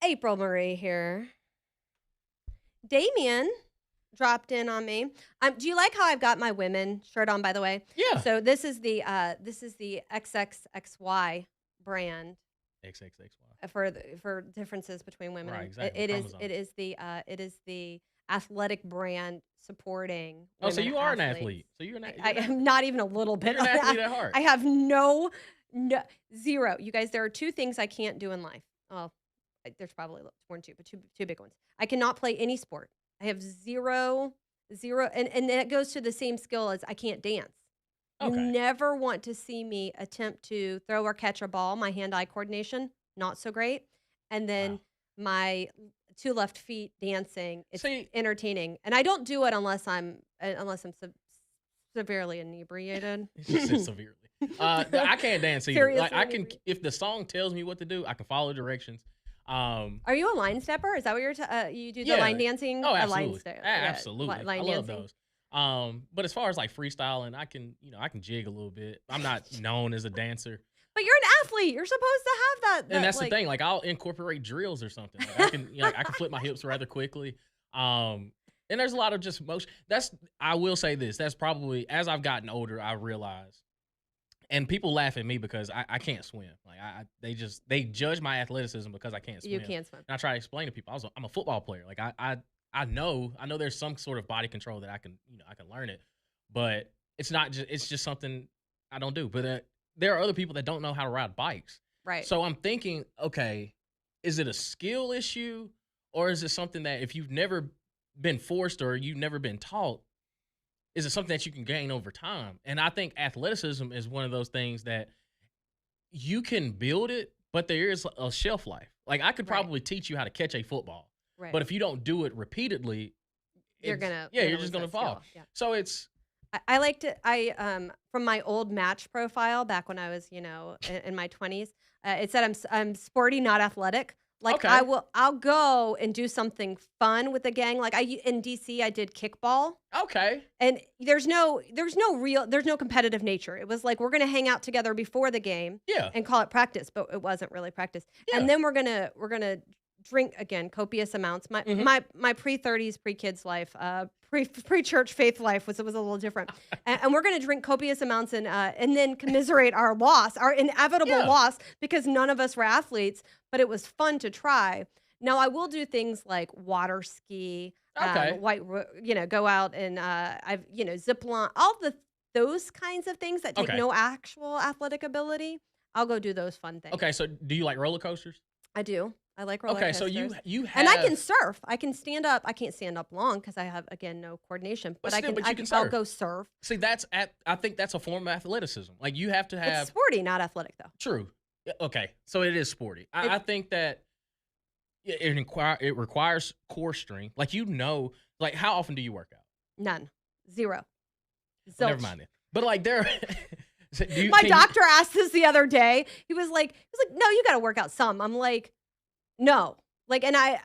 April Marie here. Damien dropped in on me. Do you like how I've got my women shirt on, by the way? Yeah. So this is the XXXY brand XXXY. for differences between women Right, and exactly. Chromosomes. it is the athletic brand supporting Oh, so women you are an athletes. athlete. So you're an, I am not even a little bit. you're an athlete at heart. I have no zero. You guys, there are two things I can't do in life. Oh, there's probably more than two, but two big ones. I cannot play any sport. I have zero, and that goes to the same skill as I can't dance. You Okay. never want to see me attempt to throw or catch a ball. My hand-eye coordination, not so great. And then Wow. my two left feet dancing, it's See, entertaining. And I don't do it unless I'm severely inebriated. she said severely. I can't dance either. Like Seriously I can, inebriated. if the song tells me what to do, I can follow directions. Are you a line stepper? Is that what you do the Yeah. line dancing? Oh, A line absolutely. step, yeah, Absolutely. I line love dancing. those. But as far as like freestyling, I can, I can jig a little bit. I'm not known as a dancer. But you're an athlete. You're supposed to have And that that's the like thing. Like I'll incorporate drills or something. Like I can, I can flip my hips rather quickly. And there's a lot of just motion. I will say this. That's probably as I've gotten older, I realize, and people laugh at me because I can't swim. Like they judge my athleticism because I can't swim. you can't swim. And I try to explain to people, I'm a football player. Like I know there's some sort of body control that I can, I can learn it, but it's just something I don't do. But there are other people that don't know how to ride bikes. Right. So I'm thinking, okay, is it a skill issue or is it something that if you've never been forced or you've never been taught, is it something that you can gain over time? And I think athleticism is one of those things that you can build it, but there is a shelf life. Like I could Right. probably teach you how to catch a football, Right. but if you don't do it repeatedly, You're you're lose just gonna that fall. skill. Yeah. So it's I like to from my old match profile back when I was, in my 20s, it said I'm sporty, not athletic. Like okay. I'll go and do something fun with the gang. Like in DC I did kickball. Okay. And there's no competitive nature. It was like we're gonna hang out together before the game Yeah. and call it practice, but it wasn't really practice. Yeah. And then we're gonna drink again copious amounts. My Mhm. my pre-30s, pre-kids life, pre-church faith life was a little different. And we're gonna drink copious amounts and then commiserate our loss, our inevitable Yeah. loss, because none of us were athletes, but it was fun to try. Now I will do things like water ski, Okay. go out and zip line, those kinds of things that take Okay. no actual athletic ability. I'll go do those fun things. Okay. So do you like roller coasters? I do. I like roller Okay. So coasters. you And I have can surf. I can stand up. I can't stand up long because I have, again, no coordination. But still, but you can I'll surf. go surf. See, I think that's a form of athleticism. Like you have to It's have sporty, not athletic, though. true. Yeah, okay. So it is sporty. I It's think that it requires core strength. Like like how often do you work out? none, zero, Well, never zilch. mind then. But like there, so do you, My can you- doctor asked this the other day. He was like, no, you got to work out some. I'm like, no. Like, and I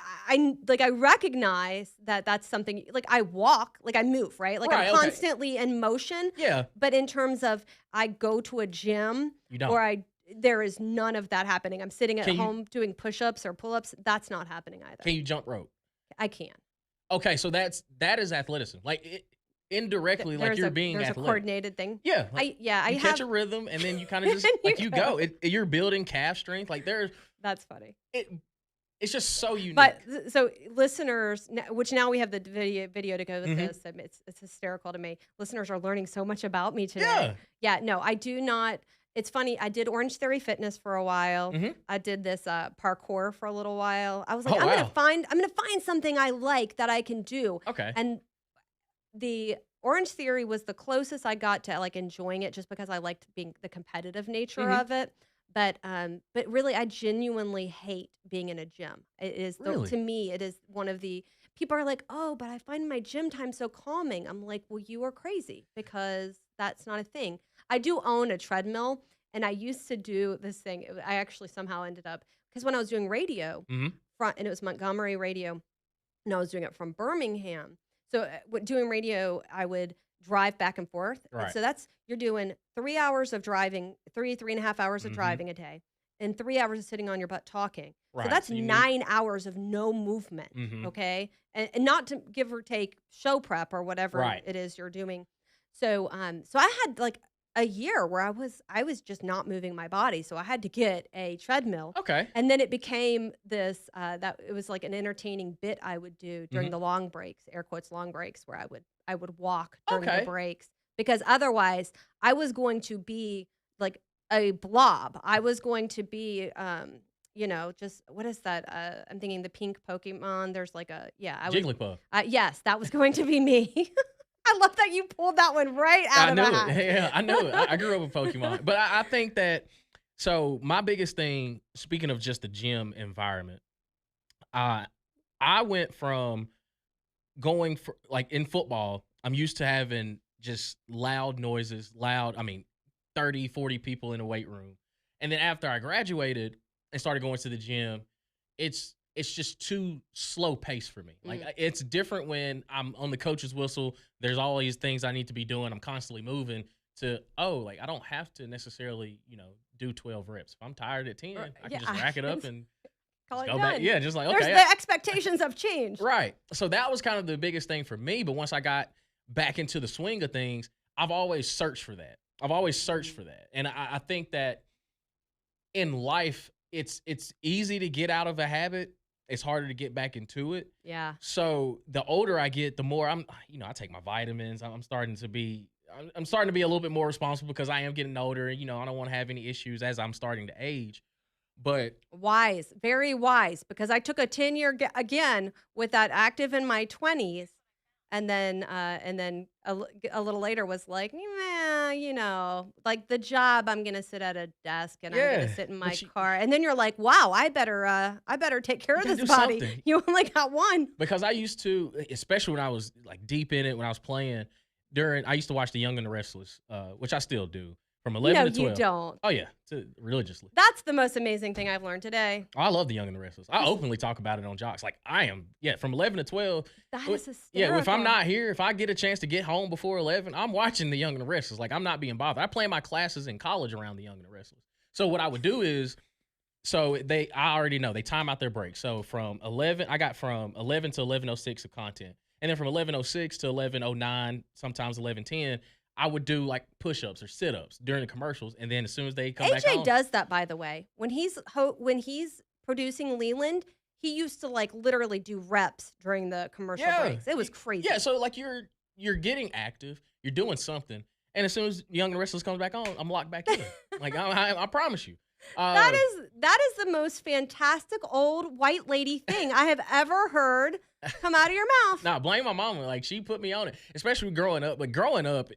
recognize that that's something, like I walk, like I move, right? Like Right, I'm okay. constantly in motion, yeah, but in terms of I go to a gym you don't. or there is none of that happening. I'm sitting at Can you- home doing push-ups or pull-ups. That's not happening either. Can you jump rope? I can. Okay, so that is athleticism. Like indirectly, like you're being there's athletic. a coordinated thing. Yeah, like, I you have. catch a rhythm, and then you kind of just And you like you go. go. You're building calf strength. Like That's funny. it's just so unique. But so listeners, which now we have the video to go with Mhm. this, and it's hysterical to me. Listeners are learning so much about me today. Yeah. Yeah, no, I do not. It's funny. I did Orange Theory Fitness for a while. Mhm. I did this parkour for a little while. I was like, Oh, I'm wow. gonna find something I like that I can do. Okay. And the Orange Theory was the closest I got to like enjoying it, just because I liked being the competitive nature Mhm. of it. But really, I genuinely hate being in a gym. It is Really? to me, it is one of the people are like, oh, but I find my gym time so calming. I'm like, well, you are crazy because that's not a thing. I do own a treadmill, and I used to do this thing. I actually somehow ended up, because when I was doing radio, Mhm. and it was Montgomery radio, and I was doing it from Birmingham. So doing radio, I would drive back and forth. And Right. so you're doing 3 hours of driving, three and a half hours of Mhm. driving a day. and 3 hours of sitting on your butt talking. So Right. that's So you need 9 hours of no movement, mhm. okay? And not to give or take show prep or whatever Right. it is you're doing. So I had like a year where I was just not moving my body. So I had to get a treadmill. Okay. And then it became this that it was like an entertaining bit I would do during Mhm. the long breaks, air quotes long breaks, where I would walk during the Okay. breaks because otherwise I was going to be like a blob. I was going to be, just what is that? I'm thinking the pink Pokemon. There's like a, yeah, Jigglypuff. yes, that was going to be me. I love that you pulled that one right out I of the knew it. hat. Yeah, I knew it. I grew up with Pokemon. But I think that so my biggest thing, speaking of just the gym environment, uh, I went from going for like in football, I'm used to having just loud noises, loud, I mean, 30, 40 people in a weight room. And then after I graduated and started going to the gym, it's just too slow pace for me. Like Mm. it's different when I'm on the coach's whistle. There's all these things I need to be doing. I'm constantly moving to like I don't have to necessarily, do 12 reps. If I'm tired at 10, I can Yeah, just rack it up and call just it go back. done. Yeah, just like There's okay. the expectations have changed. Right. So that was kind of the biggest thing for me. But once I got back into the swing of things, I've always searched for that. I've always searched Mhm. for that. And I think that in life, it's easy to get out of a habit. It's harder to get back into it. Yeah. So the older I get, the more I take my vitamins. I'm starting to be I'm starting to be a little bit more responsible because I am getting older and I don't want to have any issues as I'm starting to age. But Wise, very wise, because I took a 10-year again with that active in my 20s, and then a little later was like, "Nah, like the job, I'm gonna sit at a desk and I'm gonna yeah, sit in my but car." And then you're like, "Wow, I better take care you of gotta this do body. something. You only got one." Because I used to, especially when I was like deep in it, when I was playing I used to watch The Young and the Restless, which I still do, from 11 No, to you 12. don't. Oh, yeah, religiously. That's the most amazing thing I've learned today. I love The Young and the Restless. I 'Cause openly talk about it on Jocks. Like, yeah, from 11 to 12. that is Yeah, if I'm hysterical. not here, if I get a chance to get home before 11, I'm watching The Young and the Restless. Like, I'm not being bothered. I plan my classes in college around The Young and the Restless. So what I would do is, I already know they time out their break. So I got from 11 to 11:06 of content. And then from 11:06 to 11:09, sometimes 11:10, I would do like push-ups or sit-ups during the commercials. And then as soon as they come back AJ on, does that, by the way. When he's producing Leland, he used to like literally do reps during the commercial yeah, breaks. It was crazy. yeah. So like you're getting active, you're doing something, and as soon as Young and Restless comes back on, I'm locked back in. Like I promise you. That Uh, is the most fantastic old white lady thing I have ever heard come out of your mouth. Nah, blame my mama. Like she put me on it, especially growing up. But growing up,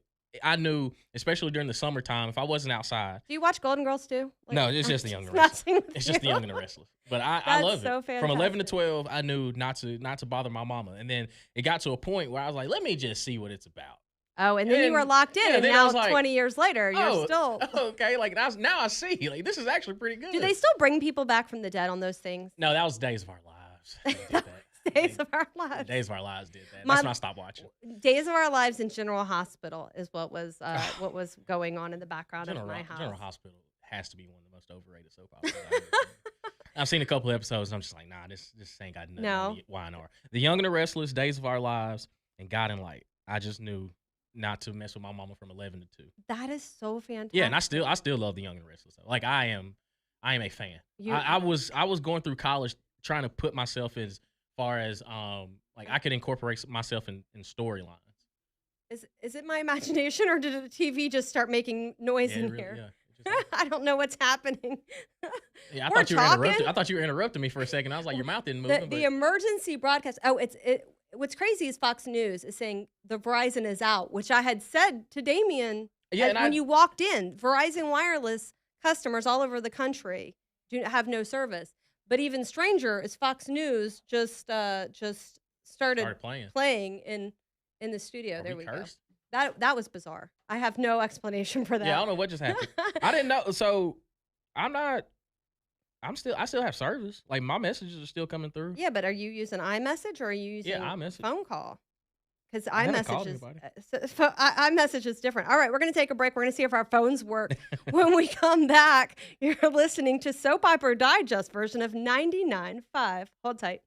I knew, especially during the summertime, if I wasn't outside. Do you watch Golden Girls too? Like, No, it's I'm just the Young and Restless. messing with It's just the you. Young and the Restless. But I That's love so it. From 11 to fantastic. 12, I knew not to bother my mama, and then it got to a point where I was like, let me just see what it's about. Oh, and then you were And locked in, yeah, and then I now was like, 20 years later, you're oh, still. okay. Like now I see. Like this is actually pretty good. Do they still bring people back from the dead on those things? No, that was Days of Our Lives. They did that. Days They- of Our Lives. Days of Our Lives did that. My- That's when I stopped watching. Days of Our Lives in General Hospital is what was going on in the background of my house. General Hospital has to be one of the most overrated soap operas I've ever seen. I've seen a couple episodes and I'm just like, nah, this ain't got nothing No. on the YNR. The Young and the Restless, Days of Our Lives, and God and Light. I just knew not to mess with my mama from 11 to 2. That is so fantastic. Yeah, and I still love The Young and the Restless. Like I am a fan. You- I was going through college trying to put myself as far as like I could incorporate myself in storylines. Is it my imagination, or did the TV just start making noise in here? Yeah. It just- I don't know what's happening. Yeah, I We're thought you were interrupting. talking. I thought you were interrupting me for a second. I was like, your mouth didn't move. The emergency broadcast. Oh, what's crazy is Fox News is saying the Verizon is out, which I had said to Damien when you walked in. Verizon Wireless customers all over the country have no service. But even stranger is Fox News just started playing in the studio. There we go. That was bizarre. I have no explanation for that. Yeah, I don't know what just happened. I didn't know. So I still have service. Like my messages are still coming through. Yeah, but are you using iMessage or are you using Yeah, iMessage. phone call? 'cause I haven't called anybody. iMessage is different. All right, we're gonna take a break. We're gonna see if our phones work. When we come back, you're listening to Soap Opera Digest version of 99.5. Hold tight.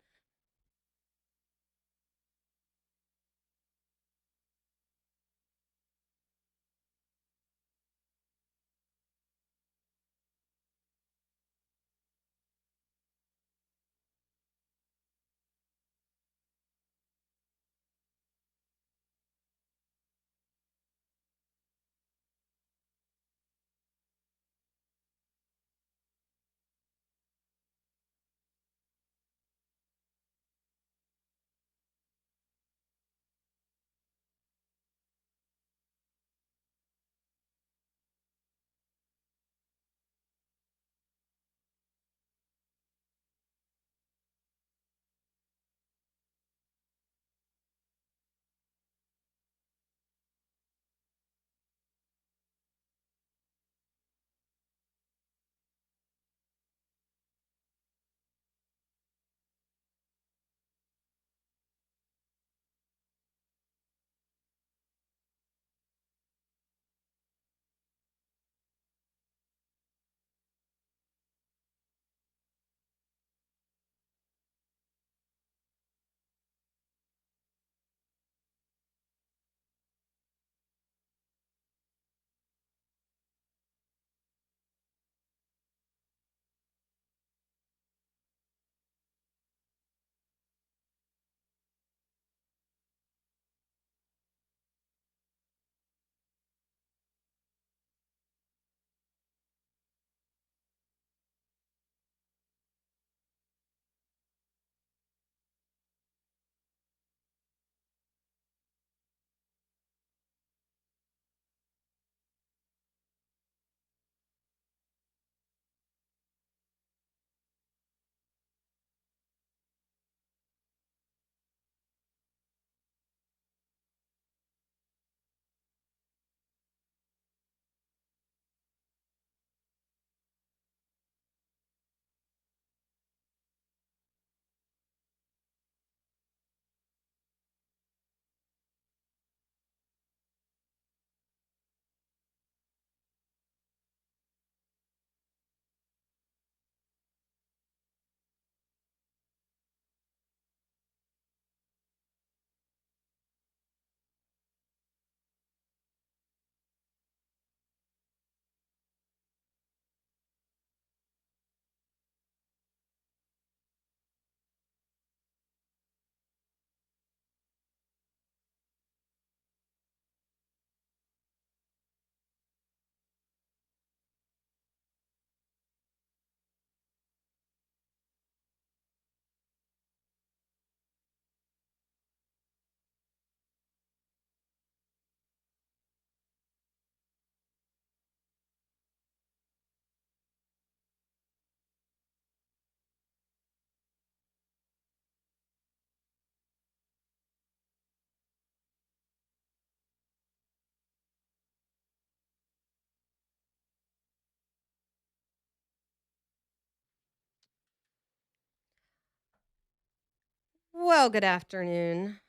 Well, good afternoon.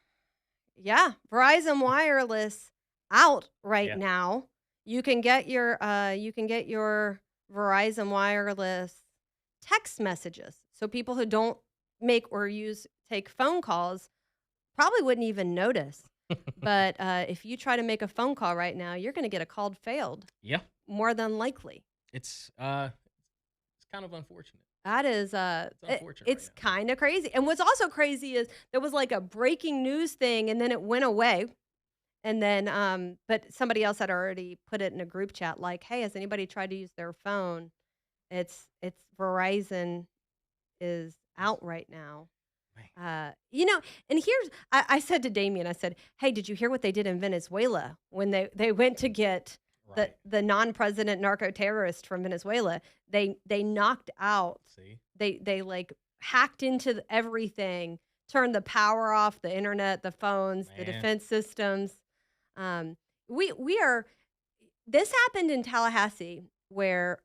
Yeah, Verizon Wireless out right Yeah. now. You can get your Verizon Wireless text messages. So people who don't make or use take phone calls probably wouldn't even notice. But if you try to make a phone call right now, you're going to get a call failed Yeah. more than likely. It's kind of unfortunate. That is It's unfortunate right it's now. kind of crazy. And what's also crazy is there was like a breaking news thing and then it went away. And then but somebody else had already put it in a group chat like, "Hey, has anybody tried to use their phone? It's Verizon is out right now." Man. You know, and I said to Damien, I said, "Hey, did you hear what they did in Venezuela when they went to get Right. the non-president narco terrorist from Venezuela? They knocked out, See? they like hacked into everything, turned the power off, the internet, the phones, the Man. defense systems. We are this happened in Tallahassee where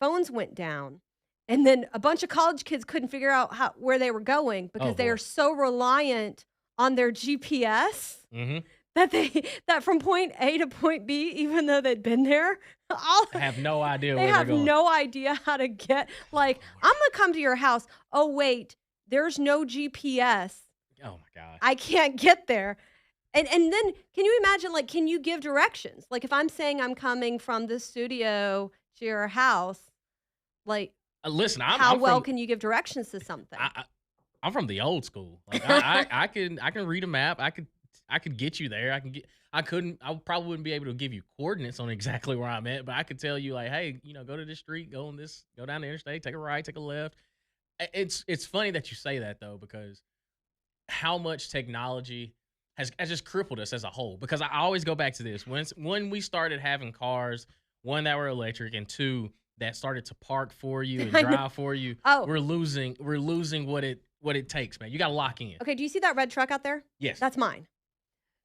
phones went down, and then a bunch of college kids couldn't figure out where they were going Oh because they are boy. so reliant on their GPS Mhm. that from point A to point B, even though they'd been there, all I have no idea they where they're have going. no idea how to get like, Oh, Lord. "I'm gonna come to your house. Oh, wait, there's no GPS. Oh my gosh. I can't get there." And then can you imagine, like, can you give directions? Like, if I'm saying I'm coming from the studio to your house, like, Listen, how well can you give directions to I, something? I I'm from the old school. Like I can read a map. I could get you there. I probably wouldn't be able to give you coordinates on exactly where I'm at, but I could tell you like, hey, go to this street, go down the interstate, take a right, take a left. It's funny that you say that though, because how much technology has just crippled us as a whole. Because I always go back to this. When we started having cars, one that were electric and two that started to park for you and I know. drive for you, Oh, we're losing what it takes, man. You got to lock in. okay, do you see that red truck out there? Yes. That's mine.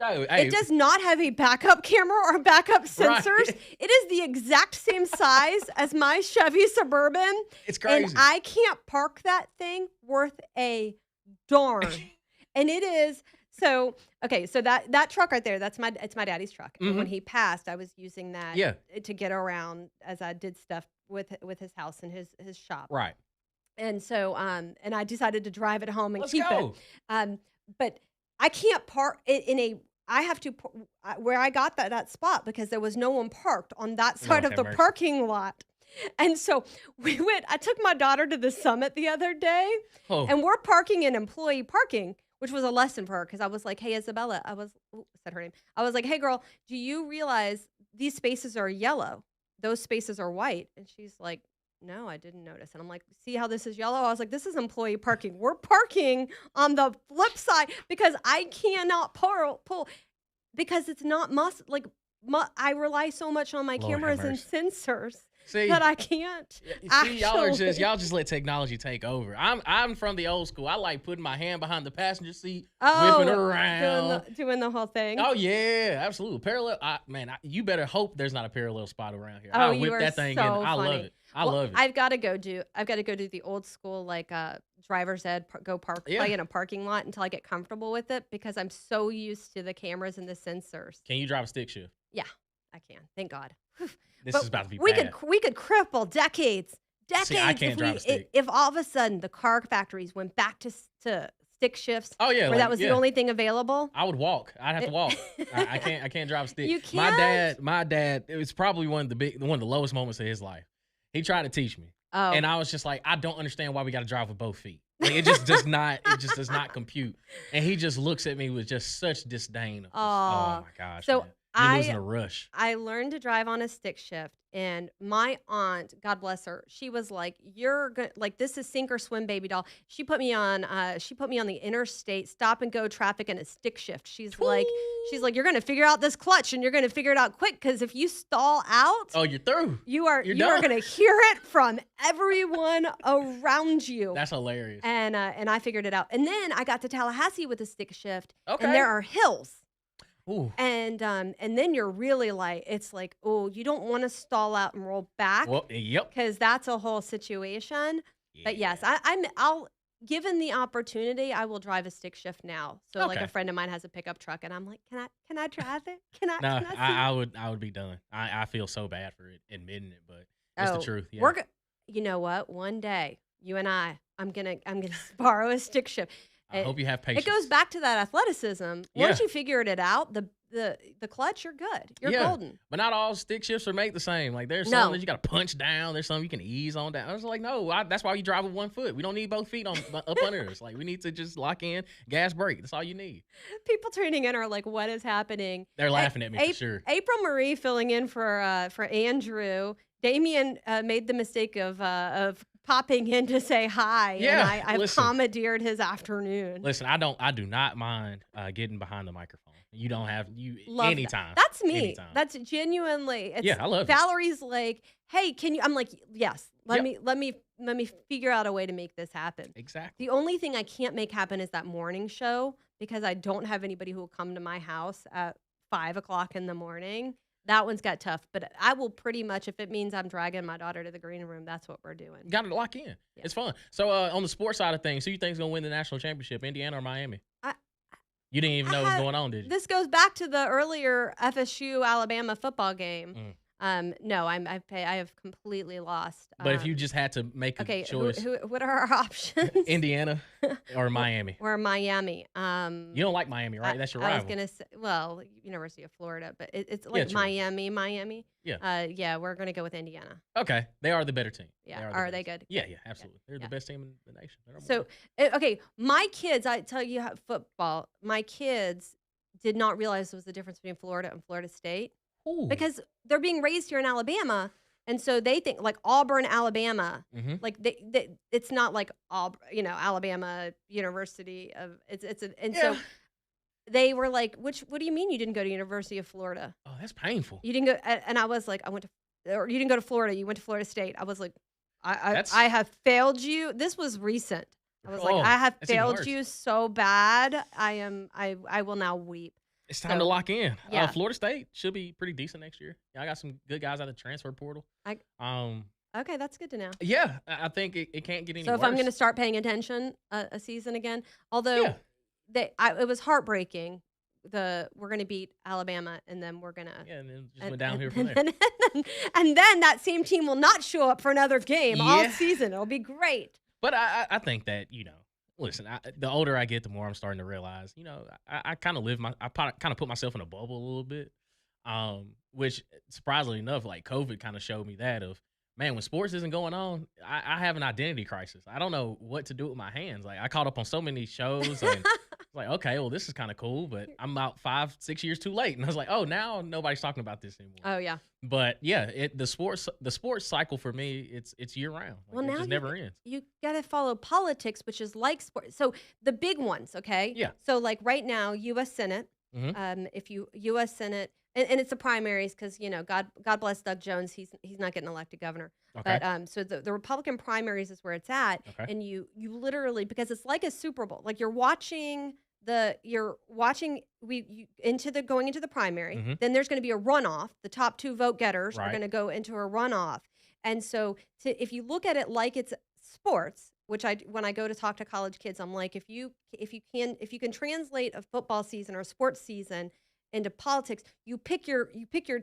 Oh, It hey, does not have a backup camera or backup right. sensors. It is the exact same size as my Chevy Suburban, It's and crazy. I can't park that thing worth a darn. And it is so okay, so that truck right there, it's my daddy's truck. And when Mhm. he passed, I was using that Yeah. to get around as I did stuff with his house and his shop. Right. And so and I decided to drive it home and Let's keep it. go. But I can't park it in a I have to where I got that spot because there was no one parked on that side Lord of have the mercy. parking lot. And so I took my daughter to the summit the other day Oh, and we're parking in employee parking, which was a lesson for her because I was like, "Hey, Isabella," said her name. I was like, "Hey, girl, do you realize these spaces are yellow? Those spaces are white." And she's like, "No, I didn't notice." And I'm like, "See how this is yellow?" I was like, "This is employee parking. We're parking on the flip side because I cannot pull because it's not I rely so much on my Lord have cameras and mercy. sensors See, that I can't see, actually. y'all just let technology take over. I'm from the old school. I like putting my hand behind the passenger seat, whipping Oh, around. doing the whole thing. Oh yeah, absolutely. Parallel. You better hope there's not a parallel spot around here. Oh, I'll you whip are that thing in. so I love funny. it. I Well, love it. I've gotta go do the old school, like, driver's ed, go Yeah. play in a parking lot until I get comfortable with it because I'm so used to the cameras and the sensors. Can you drive a stick shift? Yeah, I can, thank God. Whew. This But is about to be we could bad. we could cripple See, I decades can't drive a stick. if all of a sudden the car factories went back to stick shifts Oh yeah, where that like was the yeah. only thing available. I would walk. I'd have to It walk. I can't drive a stick. You My can't? dad, my dad, it was probably one of the lowest moments of his life. He tried to teach me. And Oh. I was just like, I don't understand why we got to drive with both feet. Like it just does not compute. And he just looks at me with just such disdain of just, oh Aw. my gosh, So man. You're losing I a rush. I learned to drive on a stick shift, and my aunt, God bless her, she was like, "You're good, like this is sink or swim, baby doll." She put me on the interstate stop and go traffic in a stick shift. She's like, "You're gonna figure out this clutch, and you're gonna figure it out quick, because if you stall out, Oh, you're through. You're you are done. gonna hear it from everyone around you." That's hilarious. And I figured it out. And then I got to Tallahassee with a stick shift, and Okay. there are hills. Ooh. And then you're really like it's like, "Oh, you don't wanna stall out and roll back Well, yep. because that's a whole situation." But yes, Yeah. I'll given the opportunity, I will drive a stick shift now. So, like, a Okay. friend of mine has a pickup truck, and I'm like, can I drive it? No, Can I see it?" I would be done. I feel so bad for it, admitting it, but it's the Oh, truth. Yeah. we're go you know what? One day, you and I'm gonna borrow a stick shift. I hope you have It goes patience. back to that athleticism. Yeah. Once you figured it out, the clutch, you're good. You're Yeah, golden. but not all stick shifts are made the same. Like there's some that No. you got to punch down. There's some you can ease on down. I was like, no, that's why you drive with one foot. We don't need both feet on up under us. Like we need to just lock in, gas, brake. That's all you need. People tuning in are like, "What is happening?" They're A laughing at me for sure. April Marie filling in for Andrew. Damien made the mistake of popping in to say hi, and Yeah, I've listen, commandeered his afternoon. listen. I do not mind getting behind the microphone. You don't have you Love that. anytime, That's me. anytime. That's genuinely. Yeah, It's I love it. Valerie's like, "Hey, can you?" I'm like, "Yes. Yep, Let me figure out a way to make this happen." exactly. The only thing I can't make happen is that morning show because I don't have anybody who will come to my house at 5 o'clock in the morning. That one's got tough, but I will pretty much, if it means I'm dragging my daughter to the green room, that's what we're doing. Got to lock in. Yeah. It's fun. So on the sports side of things, who you think's gonna win the national championship, Indiana or Miami? I You didn't even I know what was had going on, did you? this goes back to the earlier FSU Alabama football game. Mm. No, I have completely lost. But if you just had to make a Okay, choice, what are our options? Indiana or Or Miami? or Miami. You don't like Miami, I right? That's your I was rival. gonna say, well, University of Florida, but it's Yeah, like true. Miami. Yeah. Yeah, we're gonna go with Indiana. Okay. They are the better team. They Yeah, are the are better they team. good? Yeah, Good. yeah, Good. absolutely. They're the Yeah. best team in the nation. They're number So, one. okay, my kids, I tell you how football, my kids did not realize there was the difference between Florida and Florida State Ooh. because they're being raised here in Alabama, and so they think like Auburn, Alabama, Mhm. like they it's not like Alabama University of and Yeah. so they were like, "Which what do you mean you didn't go to University of Florida? Oh, that's painful. You didn't go," and I was like, "I went to," or, "You didn't go to Florida, you went to Florida State." I was like, I That's have failed you." This was recent. I was like, "I oh, have that's even failed worse. you so bad. I will now weep." It's time to So, lock in. yeah. Florida State should be pretty decent next year. Yeah, I got some good guys out of the transfer portal. I Um, Okay, that's good to know. yeah, I think it can't get any So if I'm gonna worse. start paying attention a season again, although Yeah, it was heartbreaking. We're gonna beat Alabama, and then we're gonna yeah, and then just and went and down here from and there. then and then that same team will not show up for another game all Yeah, season. It'll be great. but I think that listen, the older I get, the more I'm starting to realize, I kind of kind of put myself in a bubble a little bit. Which surprisingly enough, like COVID kind of showed me that of man, when sports isn't going on, I have an identity crisis. I don't know what to do with my hands. Like I caught up on so many shows and it's like, okay, well, this is kind of cool, but I'm about 5, 6 years too late. And I was like, oh, now nobody's talking about this anymore. Oh, yeah. But yeah, the sports cycle for me, it's year round. Like Well, it now just never ends. you gotta follow politics, which is like sports. So the big ones, okay? Yeah. So like right now, U.S. Senate. Hmm. If you U.S. Senate, and it's the primaries because God bless Doug Jones, he's not getting elected governor. Okay. But so the Republican primaries is where it's at, Okay. and you literally, because it's like a Super Bowl, like you're watching into the going into the primary. Hmm. Then there's going to be a runoff. The top two vote getters are Right. going to go into a runoff. And so if you look at it like it's sports, which when I go to talk to college kids, I'm like, if you can translate a football season or a sports season into politics, you pick your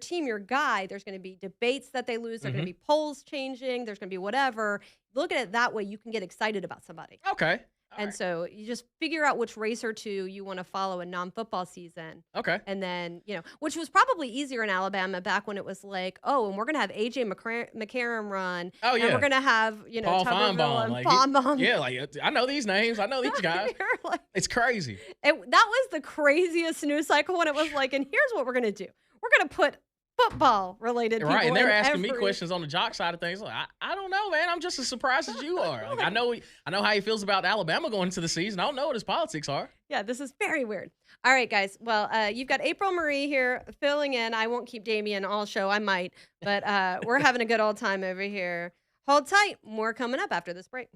team, your guy. There's going to be debates that they lose. There's going Hmm. to be polls changing. There's going to be whatever. Look at it that way. You can get excited about somebody. Okay. All And right. so you just figure out which race or two you want to follow in non-football season. Okay. And then, which was probably easier in Alabama back when it was like, oh, and we're going to have AJ McCarron run. Oh And we're yeah. going to have, Paul Tuberville Feinbaum, and like Fonbaum. yeah, like I know these names. I know these guys. You're like, It's crazy. that was the craziest news cycle when it was like, and here's what we're going to do. We're going to put football related people Right, and they're in asking me every. questions on the jock side of things. Like, I don't know, man. I'm just as surprised as you are. Like, I know how he feels about Alabama going into the season. I don't know what his politics are. Yeah, this is very weird. All right, guys. Well, you've got April Marie here filling in. I won't keep Damien all show. I might, but we're having a good old time over here. Hold tight. More coming up after this break.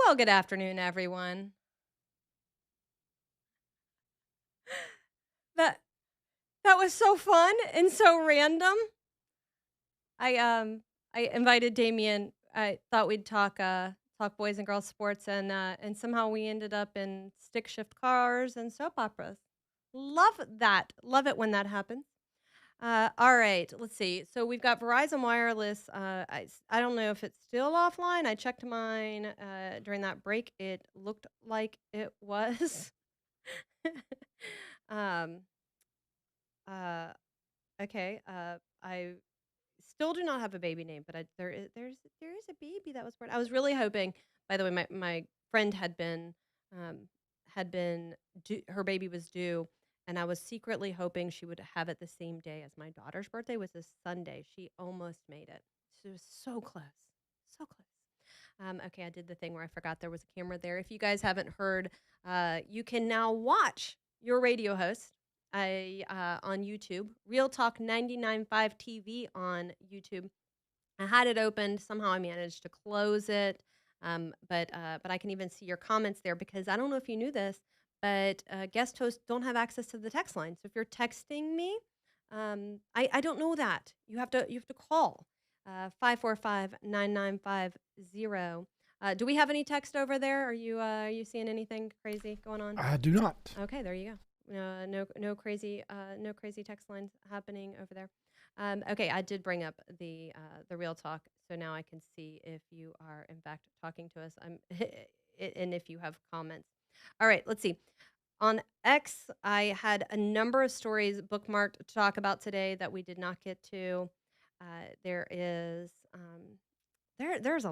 Well, good afternoon, everyone. That that was so fun and so random. I I invited Damien. I thought we'd talk boys and girls sports and somehow we ended up in stick shift cars and soap operas. Love that. Love it when that happens. All right, let's see. So we've got Verizon Wireless. I don't know if it's still offline. I checked mine during that break. It looked like it was. um, uh, okay. I still do not have a baby name, but there is a baby that was born. I was really hoping. By the way, my friend um, had been her baby was due, and I was secretly hoping she would have it the same day as my daughter's birthday was this Sunday. She almost made it. She was so close, so close. Okay, I did the thing where I forgot there was a camera there. If you guys haven't heard, you can now watch your radio host on YouTube, Real Talk 99.5 TV on YouTube. I had it opened. Somehow I managed to close it. But I can even see your comments there because I don't know if you knew this, but guest hosts don't have access to the text line. So if you're texting me, I don't know that. You have to call 545-9950. Do we have any text over there? Are you seeing anything crazy going on? I do not. Okay, there you go. No crazy text lines happening over there. Okay, I did bring up the real talk, so now I can see if you are in fact talking to us. And if you have comments. All right, let's see. On X, I had a number of stories bookmarked to talk about today that we did not get to. There is there's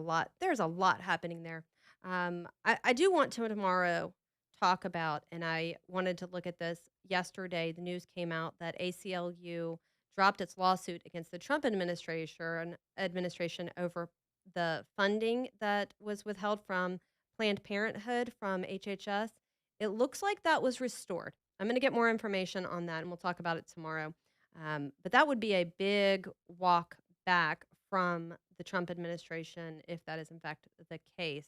a lot happening there. I do want to tomorrow talk about, and I wanted to look at this yesterday. The news came out that ACLU dropped its lawsuit against the Trump administration over the funding that was withheld from Planned Parenthood from HHS. It looks like that was restored. I'm going to get more information on that, and we'll talk about it tomorrow. But that would be a big walk back from the Trump administration if that is in fact the case.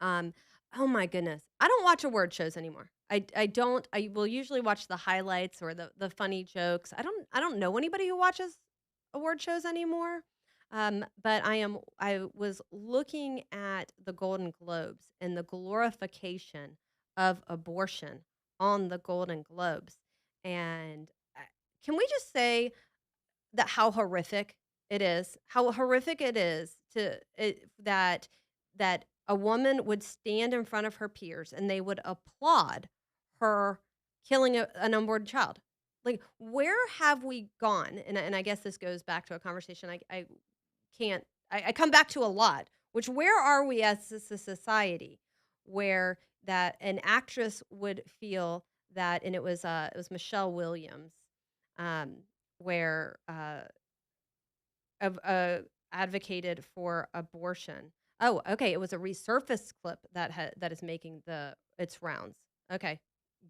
Um, oh my goodness. I don't watch award shows anymore. I don't. I will usually watch the highlights or the funny jokes. I don't know anybody who watches award shows anymore. But I was looking at the Golden Globes and the glorification of abortion on the Golden Globes. And uh, can we just say that how horrific it is, how horrific it is that a woman would stand in front of her peers and they would applaud her killing an unborn child. Like, where have we gone? And I guess this goes back to a conversation I can't I come back to a lot, which where are we as a society where that an actress would feel that, and it was Michelle Williams, um, where advocated for abortion. Oh, okay, it was a resurfaced clip that is making its rounds. Okay,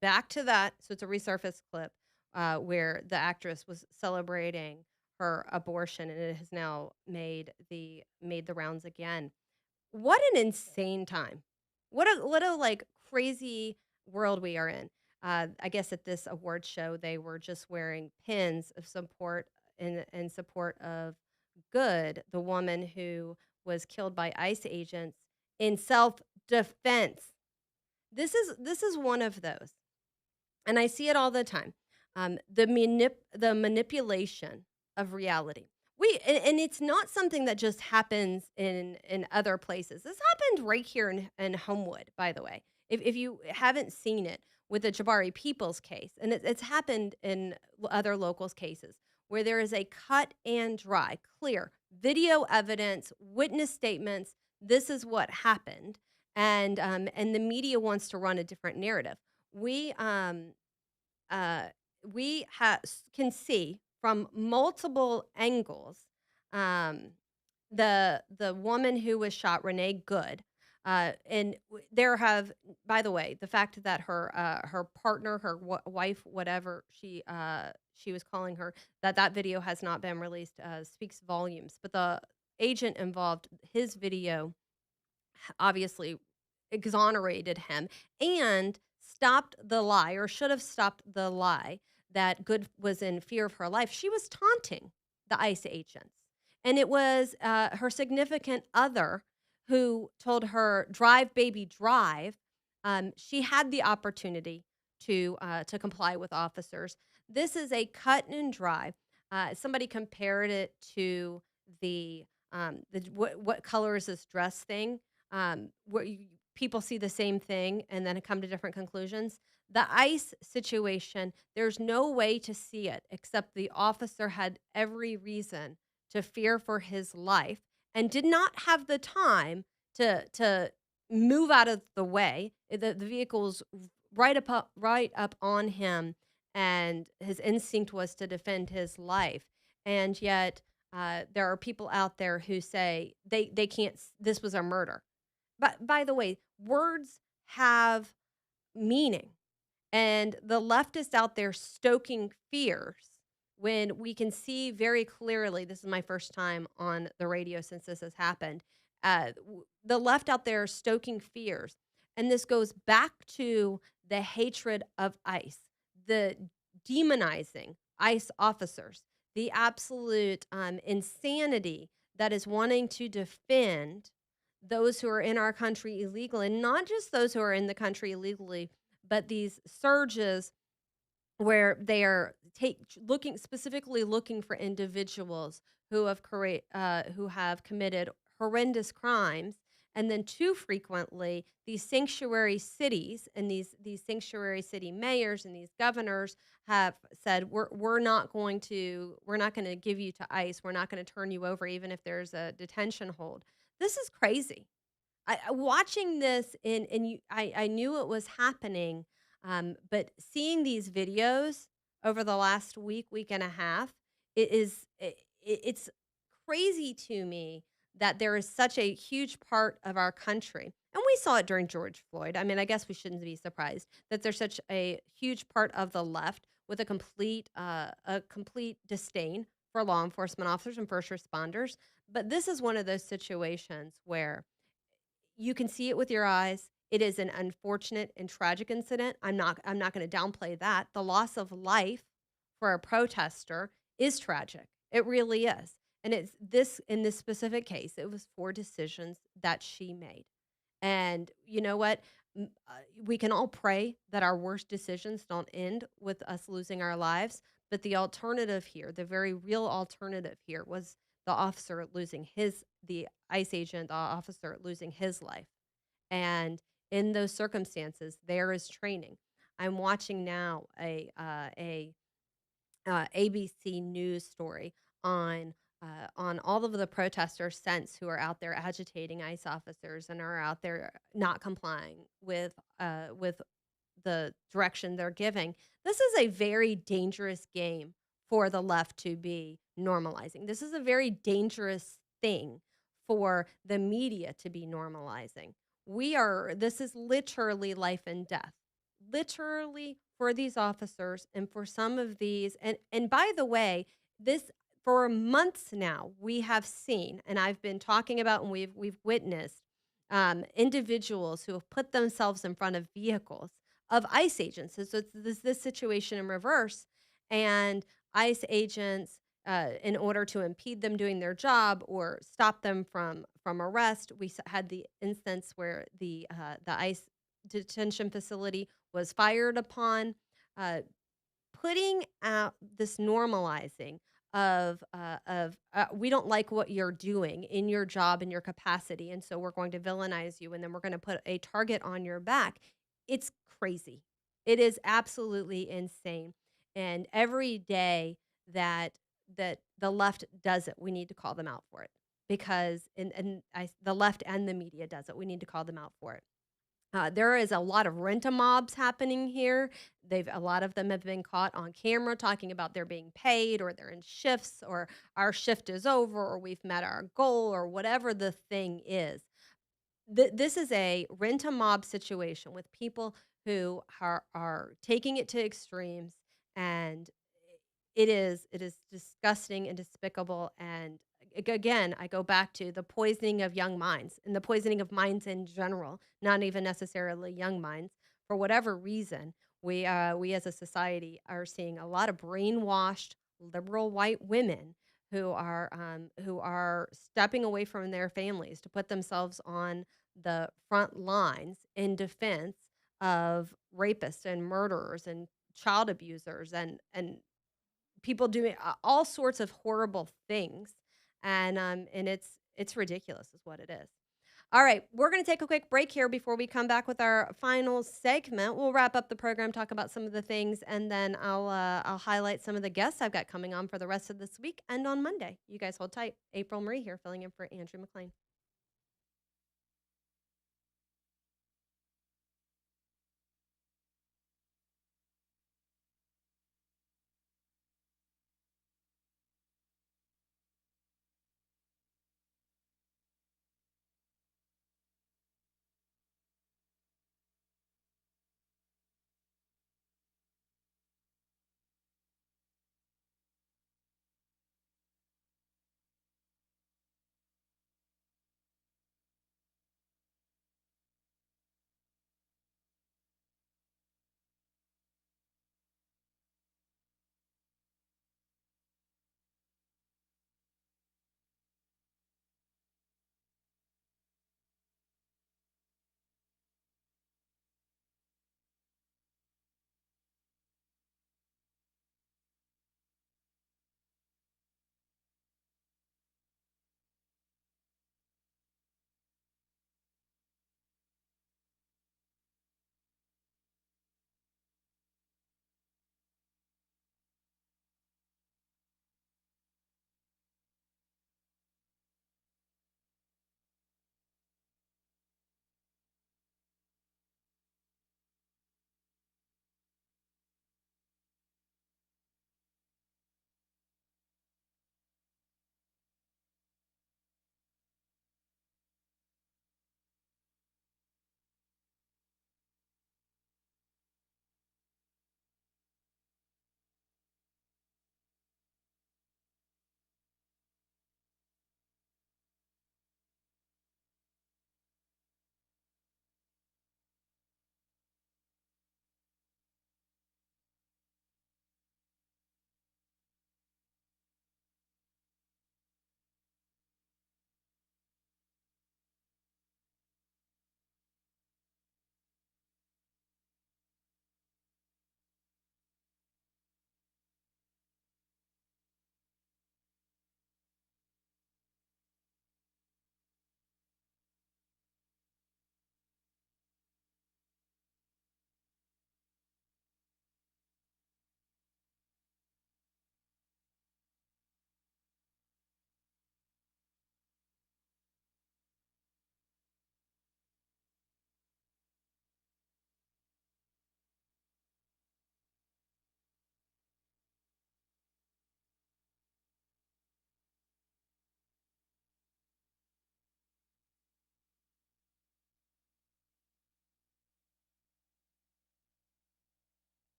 back to that. So it's a resurfaced clip where the actress was celebrating her abortion, and it has now made the rounds again. What an insane time. What a like crazy world we are in. I guess at this award show they were just wearing pins of support in support of Good, the woman who was killed by ICE agents in self-defense. This is one of those, and I see it all the time. The manipulation of reality. And it's not something that just happens in other places. This happened right here in Homewood, by the way. If you haven't seen it with the Jabari Peoples case, and it's happened in other locals' cases, where there is a cut and dry, clear video evidence, witness statements. This is what happened, and the media wants to run a different narrative. We uh, can see from multiple angles um, the woman who was shot, Renee Good, and there have, by the way, the fact that her partner, her wife, whatever she was calling her, that video has not been released speaks volumes. But the agent involved, his video obviously exonerated him and stopped the lie, or should have stopped the lie, that Good was in fear of her life. She was taunting the ICE agents. And it was her significant other who told her, "Drive, baby, drive." She had the opportunity to comply with officers. This is a cut and dry. Somebody compared it to the what color is this dress thing, where people see the same thing and then come to different conclusions. The ICE situation, there's no way to see it except the officer had every reason to fear for his life and did not have the time to move out of the way. The vehicle's right up on him, and his instinct was to defend his life. And yet, there are people out there who say they can't. This was a murder. But by the way, words have meaning. And the leftists out there stoking fears when we can see very clearly, this is my first time on the radio since this has happened. The left out there stoking fears. And this goes back to the hatred of ICE, the demonizing ICE officers, the absolute insanity that is wanting to defend those who are in our country illegally, and not just those who are in the country illegally, but these surges where they are looking for individuals who have committed horrendous crimes, and then too frequently these sanctuary cities and these sanctuary city mayors and these governors have said, we're not going to give you to ICE, we're not going to turn you over even if there's a detention hold. This is crazy. Watching this and I knew it was happening, but seeing these videos over the last week and a half, it's crazy to me that there is such a huge part of our country, and we saw it during George Floyd. I mean, I guess we shouldn't be surprised that there's such a huge part of the left with a complete disdain for law enforcement officers and first responders. But this is one of those situations where you can see it with your eyes. It is an unfortunate and tragic incident. I'm not gonna downplay that. The loss of life for a protester is tragic. It really is. And it's this in this specific case, it was 4 decisions that she made. And you know what? We can all pray that our worst decisions don't end with us losing our lives. But the alternative here, the very real alternative here, was the ICE agent, the officer losing his life. And in those circumstances, there is training. I'm watching now a ABC News story on all of the protesters since who are out there agitating ICE officers and are out there not complying with the direction they're giving. This is a very dangerous game for the left to be normalizing. This is a very dangerous thing for the media to be normalizing. This is literally life and death. Literally for these officers and for some of these and by the way, this for months now we have seen and I've been talking about and we've witnessed individuals who have put themselves in front of vehicles of ICE agents. So it's this situation in reverse, and ICE agents, in order to impede them doing their job or stop them from arrest, had the instance where the ICE detention facility was fired upon, uh, putting out this normalizing of we don't like what you're doing in your job and your capacity, and so we're going to villainize you, and then we're going to put a target on your back. It's crazy. It is absolutely insane. And every day that the left does it, we need to call them out for it because the left and the media does it. We need to call them out for it. There is a lot of rent-a-mobs happening here. A lot of them have been caught on camera talking about they're being paid or they're in shifts or our shift is over or we've met our goal or whatever the thing is. This is a rent-a-mob situation with people who are taking it to extremes, and it is disgusting and despicable, and again, I go back to the poisoning of young minds and the poisoning of minds in general, not even necessarily young minds. For whatever reason, we as a society are seeing a lot of brainwashed liberal white women who are stepping away from their families to put themselves on the front lines in defense of rapists and murderers and child abusers and people doing all sorts of horrible things, and it's ridiculous, is what it is. All right, we're going to take a quick break here before we come back with our final segment. We'll wrap up the program, talk about some of the things, and then I'll highlight some of the guests I've got coming on for the rest of this week and on Monday. You guys hold tight. April Marie here, filling in for Andrew McLean.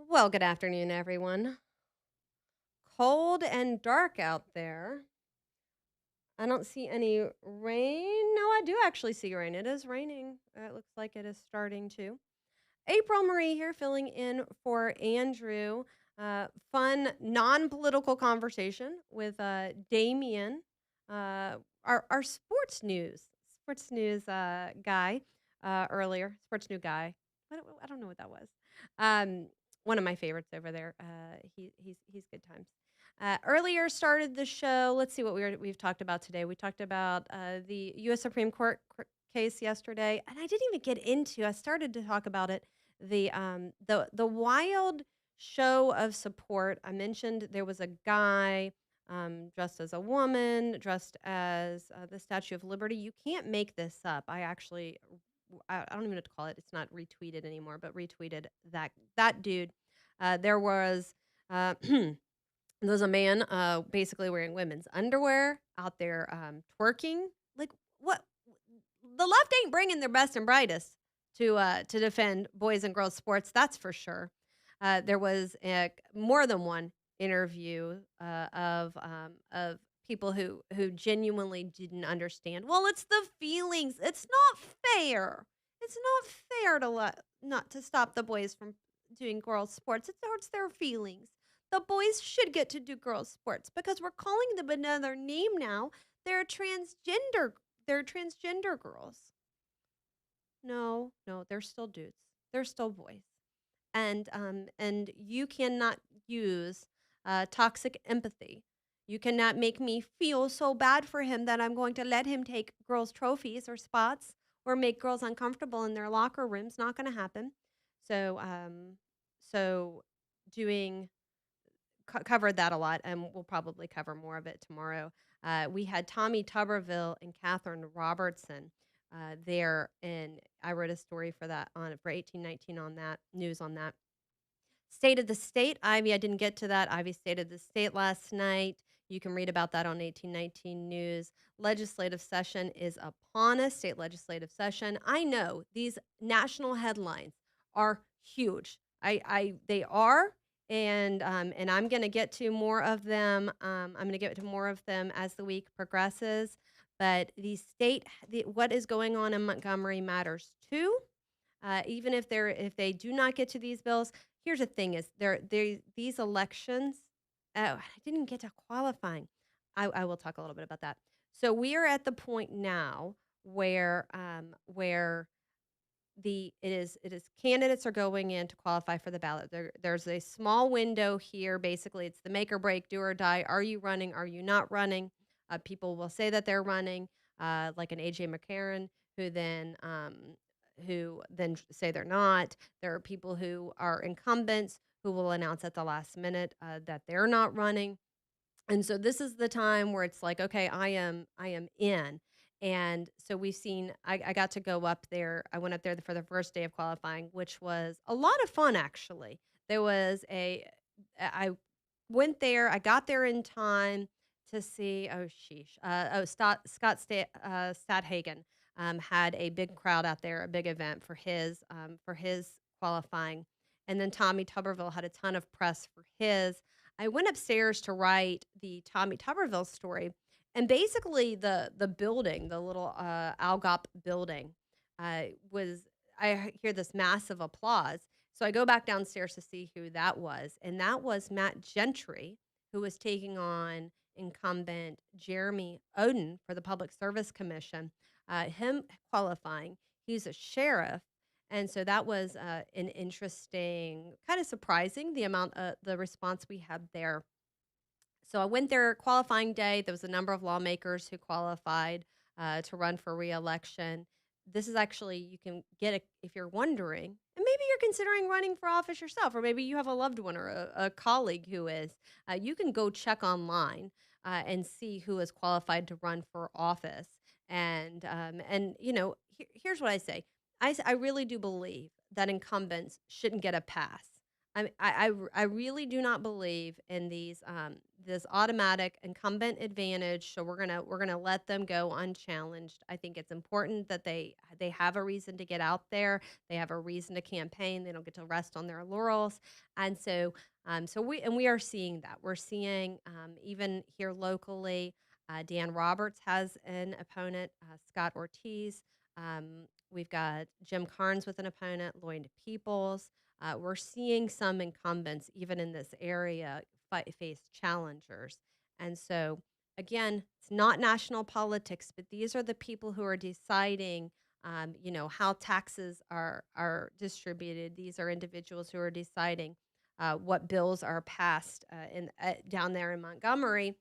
Well, good afternoon, everyone. Cold and dark out there. I don't see any rain. No, I do actually see rain. It is raining. It looks like it is starting to. April Marie here, filling in for Andrew. Fun, non political conversation with Damien, our sports news guy earlier. Sports news guy. I don't know what that was. Um, one of my favorites over there. He's good times. Earlier started the show. Let's see what we've talked about today. We talked about the U.S. Supreme Court case yesterday, and I didn't even get into. I started to talk about it. The wild show of support. I mentioned there was a guy dressed as a woman, dressed as the Statue of Liberty. You can't make this up. I actually I don't even know what to call it. It's not retweeted anymore, but retweeted that dude. There was there was a man basically wearing women's underwear out there twerking. Like what? The left ain't bringing their best and brightest to defend boys and girls sports. That's for sure. There was more than one interview of people who genuinely didn't understand. Well, it's the feelings. It's not fair. It's not fair to not to stop the boys from doing girls sports. It hurts their feelings. The boys should get to do girls sports because we're calling them another name now. They're transgender. They're transgender girls. No, no, they're still dudes. They're still boys. And you cannot use toxic empathy. You cannot make me feel so bad for him that I'm going to let him take girls' trophies or spots or make girls uncomfortable in their locker rooms. Not going to happen. So, so doing covered that a lot, and we'll probably cover more of it tomorrow. We had Tommy Tuberville and Catherine Robertson there, and I wrote a story for that on for 1819 on that news on that. State of the state, Ivy. I didn't get to that. Ivy State of the State last night. You can read about that on 1819 News. Legislative session is upon us. State legislative session. I know these national headlines are huge. They are, and I'm going to get to more of them. I'm going to get to more of them as the week progresses. But what is going on in Montgomery matters too. Even if they do not get to these bills, here's the thing: is these elections. Oh, I didn't get to qualifying. I will talk a little bit about that. So we are at the point now where it is candidates are going in to qualify for the ballot. There's a small window here. Basically, it's the make or break, do or die. Are you running? Are you not running? People will say that they're running, like an AJ McCarron, who then say they're not. There are people who are incumbents who will announce at the last minute that they're not running. And so this is the time where it's like, okay, I am in. And so we've seen I got to go up there. I went up there for the first day of qualifying, which was a lot of fun actually. There was a I went there, I got there in time to see oh sheesh. Scott Stadhagen had a big crowd out there, a big event for his qualifying. And then Tommy Tuberville had a ton of press for his. I went upstairs to write the Tommy Tuberville story, and basically the building, the little Algop building, was I hear this massive applause. So I go back downstairs to see who that was, and that was Matt Gentry, who was taking on incumbent Jeremy Oden for the Public Service Commission. Him qualifying, he's a sheriff, and so that was an interesting, kind of surprising the amount of the response we had there. So I went there qualifying day. There was a number of lawmakers who qualified to run for reelection. This is actually, you can get a, if you're wondering, and maybe you're considering running for office yourself, or maybe you have a loved one or a colleague who is, you can go check online and see who is qualified to run for office. And here's what I say. I really do believe that incumbents shouldn't get a pass. I really do not believe in this automatic incumbent advantage. So we're gonna let them go unchallenged. I think it's important that they have a reason to get out there. They have a reason to campaign. They don't get to rest on their laurels. And so we are seeing that. We're seeing even here locally, Dan Roberts has an opponent, Scott Ortiz. We've got Jim Carnes with an opponent, Lloyd Peoples. We're seeing some incumbents, even in this area, face challengers. And so, again, it's not national politics, but these are the people who are deciding how taxes are distributed. These are individuals who are deciding what bills are passed in down there in Montgomery.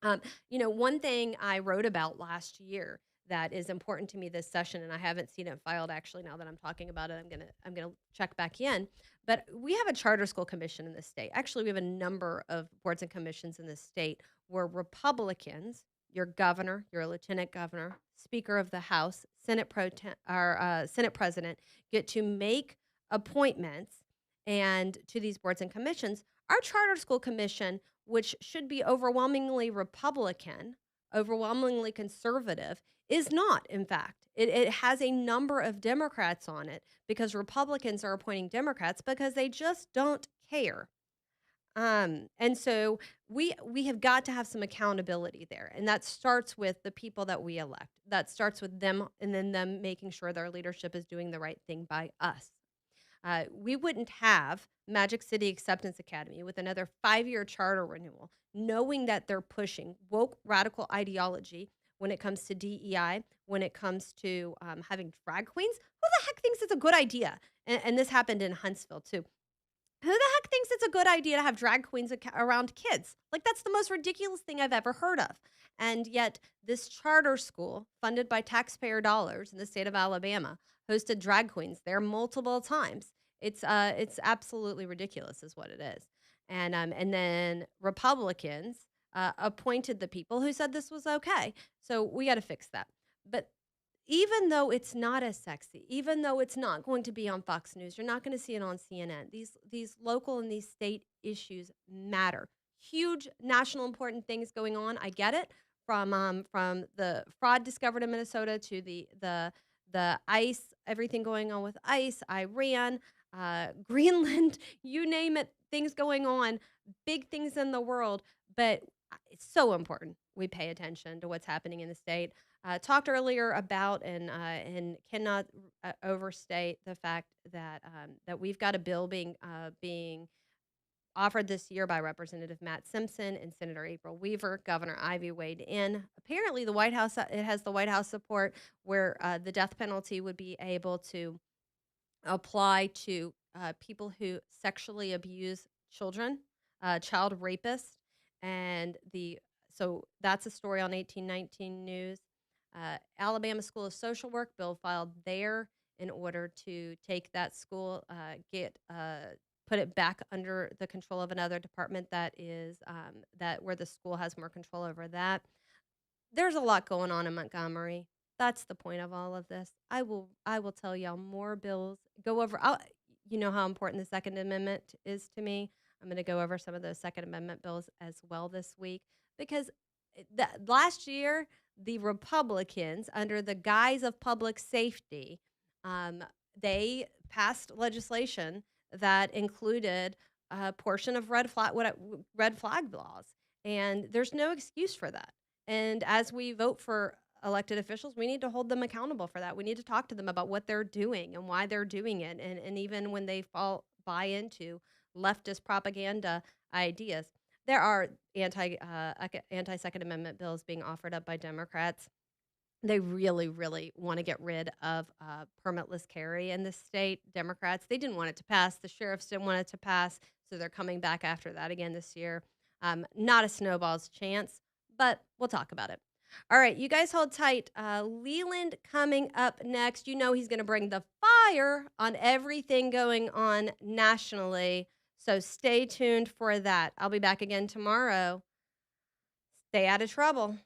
Um, one thing I wrote about last year that is important to me this session, and I haven't seen it filed actually. Now that I'm talking about it, I'm gonna check back in. But we have a charter school commission in this state. Actually, we have a number of boards and commissions in this state where Republicans, your governor, your lieutenant governor, Speaker of the House, Senate President, get to make appointments and to these boards and commissions. Our charter school commission, which should be overwhelmingly Republican, overwhelmingly conservative, is not, in fact. It has a number of Democrats on it because Republicans are appointing Democrats because they just don't care. And so we have got to have some accountability there. And that starts with the people that we elect. That starts with them and then them making sure their leadership is doing the right thing by us. We wouldn't have Magic City Acceptance Academy with another 5-year charter renewal, knowing that they're pushing woke radical ideology when it comes to DEI, when it comes to having drag queens. Who the heck thinks it's a good idea? And this happened in Huntsville too. Who the heck thinks it's a good idea to have drag queens around kids? Like, that's the most ridiculous thing I've ever heard of. And yet, this charter school, funded by taxpayer dollars in the state of Alabama, hosted drag queens there multiple times. It's absolutely ridiculous, is what it is. And then Republicans appointed the people who said this was okay. So we got to fix that. But even though it's not as sexy, even though it's not going to be on Fox News, you're not going to see it on CNN. These local and these state issues matter. Huge national important things going on. I get it from the fraud discovered in Minnesota to the ICE, everything going on with ICE, Iran, Greenland, you name it, things going on, big things in the world. But it's so important we pay attention to what's happening in the state. Talked earlier about and cannot overstate the fact that that we've got a bill being offered this year by Representative Matt Simpson and Senator April Weaver. Governor Ivey weighed in. Apparently, the White House it has the White House support where the death penalty would be able to apply to people who sexually abuse children, child rapists, and the so that's a story on 1819 News. Alabama School of Social Work bill filed there in order to take that school, get put it back under the control of another department that is that where the school has more control over that. There's a lot going on in Montgomery. That's the point of all of this. I will tell y'all more bills. Go over you know how important the Second Amendment is to me. I'm going to go over some of those Second Amendment bills as well this week because last year the Republicans under the guise of public safety um, they passed legislation that included a portion of red flag laws, and there's no excuse for that. And as we vote for elected officials, we need to hold them accountable for that. We need to talk to them about what they're doing and why they're doing it. And even when they buy into leftist propaganda ideas, there are anti Second Amendment bills being offered up by Democrats. They really, really want to get rid of permitless carry in the state. Democrats, they didn't want it to pass. The sheriffs didn't want it to pass, so they're coming back after that again this year. Not a snowball's chance, but we'll talk about it. All right, you guys hold tight. Leland coming up next. You know he's going to bring the fire on everything going on nationally. So stay tuned for that. I'll be back again tomorrow. Stay out of trouble.